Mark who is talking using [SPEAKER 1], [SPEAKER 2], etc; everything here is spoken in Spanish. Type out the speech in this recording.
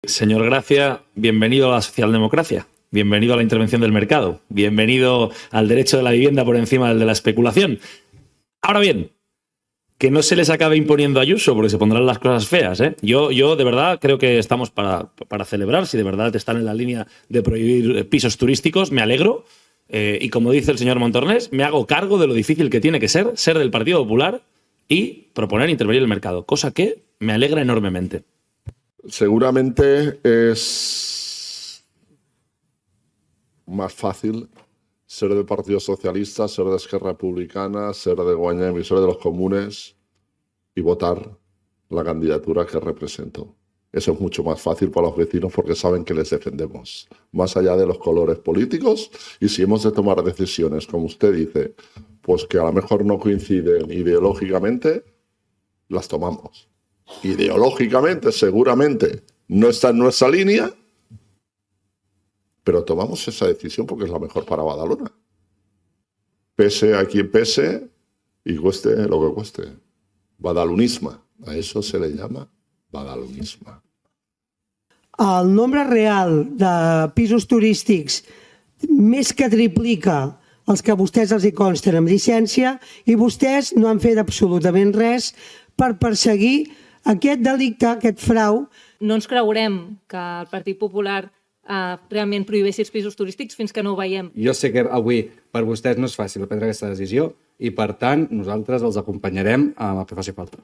[SPEAKER 1] Señor Gracia, bienvenido a la socialdemocracia, bienvenido a la intervención del mercado, bienvenido al derecho de la vivienda por encima del de la especulación. Ahora bien, que no se les acabe imponiendo a Ayuso, porque se pondrán las cosas feas, ¿eh? Yo de verdad creo que estamos para celebrar, si de verdad están en la línea de prohibir pisos turísticos, me alegro. Y como dice el señor Montornés, me hago cargo de lo difícil que tiene que ser del Partido Popular y proponer intervenir el mercado, cosa que me alegra enormemente.
[SPEAKER 2] Seguramente es más fácil ser del Partido Socialista, ser de Esquerra Republicana, ser de Guanyem y ser de los comunes y votar la candidatura que represento. Eso es mucho más fácil para los vecinos porque saben que les defendemos, más allá de los colores políticos. Y si hemos de tomar decisiones, como usted dice, pues que a lo mejor no coinciden ideológicamente, las tomamos. Ideológicamente, seguramente, no está en nuestra línea, pero tomamos esa decisión porque es la mejor para Badalona. Pese a quien pese y cueste lo que cueste. Badalonisme, a eso se le llama badalonisme.
[SPEAKER 3] El nombre real de pisos turístics més que triplica els que vostès els hi consten amb llicència i vostès no han fet absolutament res per perseguir aquest delicte, aquest frau.
[SPEAKER 4] No ens creurem que el Partit Popular realment prohibeixi els pisos turístics fins que no ho veiem.
[SPEAKER 5] Jo sé que avui per vostès no és fàcil prendre aquesta decisió i, per tant, nosaltres els acompanyarem amb el que faci falta.